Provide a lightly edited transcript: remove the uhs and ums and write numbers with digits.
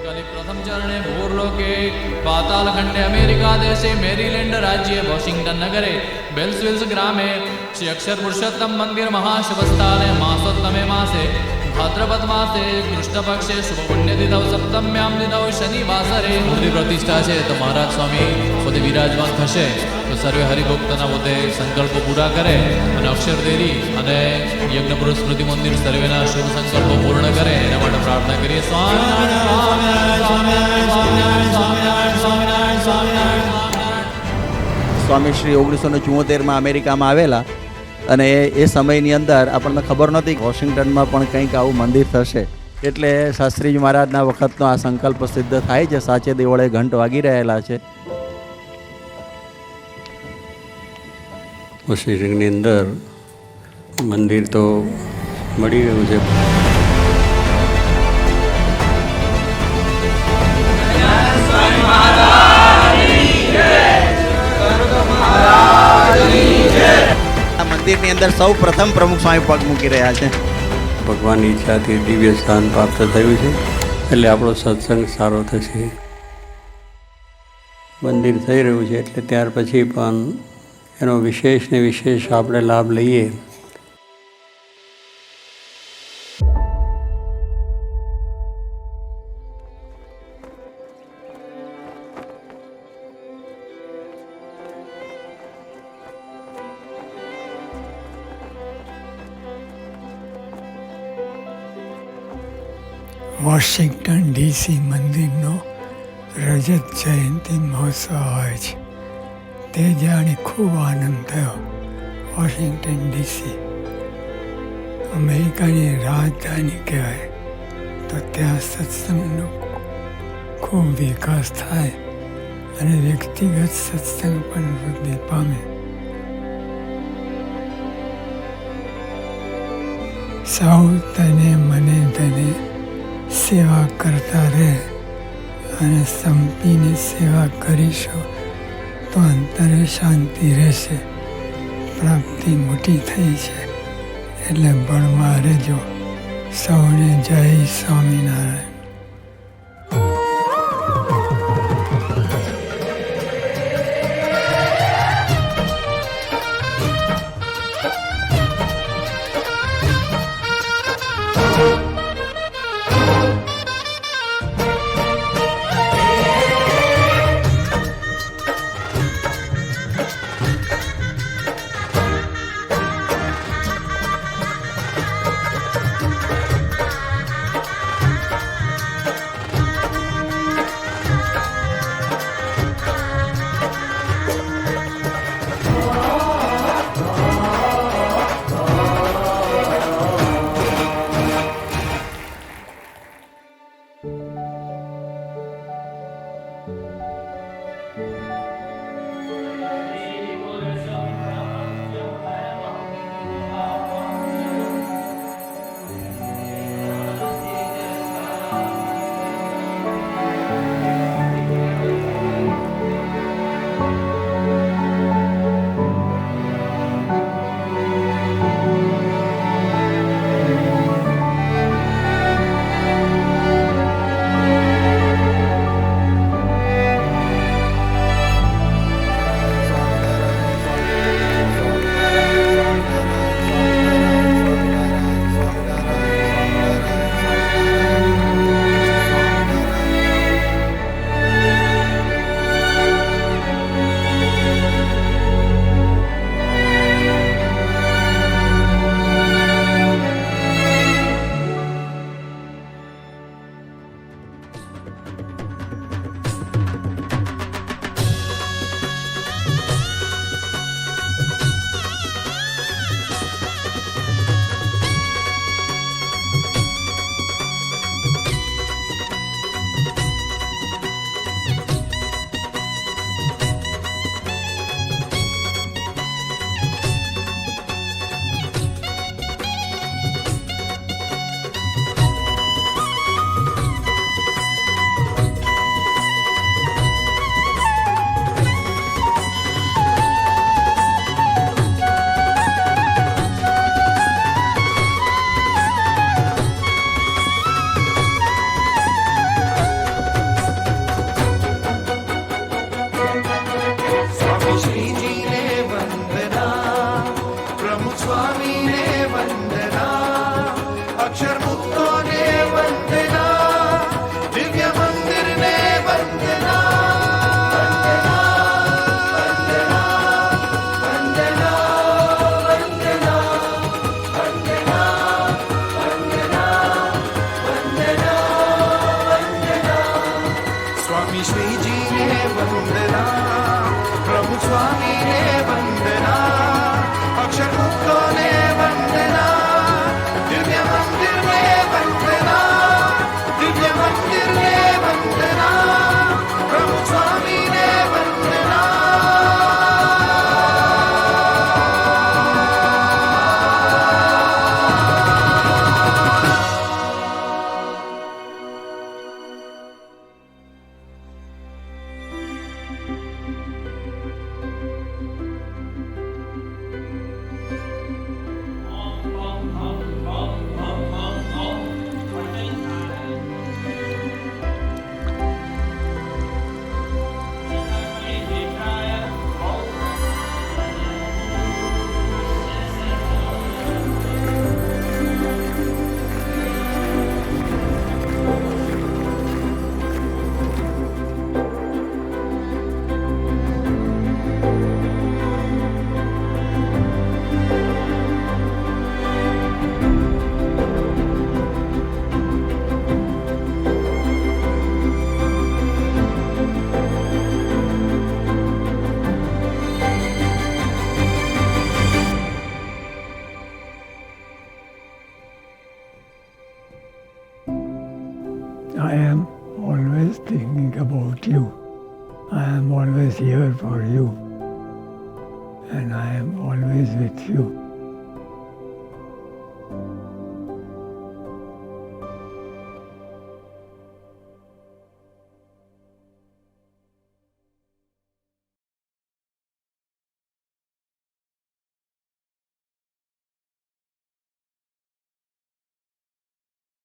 प्रथम चरणे भूर्लोके पातालखंडे अमेरिका देशे मेरीलैंड राज्ये वॉशिंगटन नगरे बेल्सविल्स ग्रामे श्री अक्षर पुरुषोत्तम मंदिर महाशिवस्थाने मासोत्तमे मासे भाद्रपद मासे कृष्णपक्षे शुभ पुण्यतिथौ सप्तम्यां दिनौ शनिवासरे મંદિર પ્રતિષ્ઠા છે તો મહારાજ સ્વામી પોતે વિરાજમાન થશે તો સર્વે હરિભક્તના પોતે સંકલ્પો પૂરા કરે અને અક્ષર દેરી અને યજ્ઞ પુરુષ સ્મૃતિ મંદિર સર્વેના શુભ સંકલ્પો પૂર્ણ કરે એના માટે પ્રાર્થના કરીએ. સ્વામી શ્રી 1974માં અમેરિકામાં આવેલા અને એ સમયની અંદર આપણને ખબર નહોતી કે વોશિંગ્ટનમાં પણ કંઈક આવું મંદિર થશે. એટલે શાસ્ત્રીજી મહારાજના વખતનો આ સંકલ્પ સિદ્ધ થાય છે. સાચે દેવળે ઘંટ વાગી રહેલા છે. વોશિંગ્ટનની અંદર મંદિર તો મળી રહ્યું છે. આ મંદિરની અંદર સૌ પ્રથમ પ્રમુખ સ્વામી પગ મૂકી રહ્યા છે. ભગવાનની ઈચ્છાથી દિવ્ય સ્થાન પ્રાપ્ત થયું છે એટલે આપણો સત્સંગ સારો થશે. મંદિર થઈ રહ્યું છે એટલે ત્યાર પછી પણ એનો વિશેષ ને વિશેષ આપણે લાભ લઈએ. વોશિંગ્ટન ડીસી મંદિરનો રજત જયંતિ મહોત્સવ હોય છે તે જાણી ખૂબ આનંદ થયો. વોશિંગ્ટન ડીસી અમેરિકાની રાજધાની કહેવાય તો ત્યાં સત્સંગનો ખૂબ વિકાસ થાય અને વ્યક્તિગત સત્સંગ પણ વૃદ્ધિ પામે. સૌ તને મને તને સેવા કરતા રહે અને સંપીને સેવા કરીશું તો અંતરે શાંતિ રહેશે. પ્રાપ્તિ મોટી થઈ છે એટલે બળમાં રહેજો. સૌને જય Swaminarayan. I am always thinking about you. I am always here for you. And I am always with you.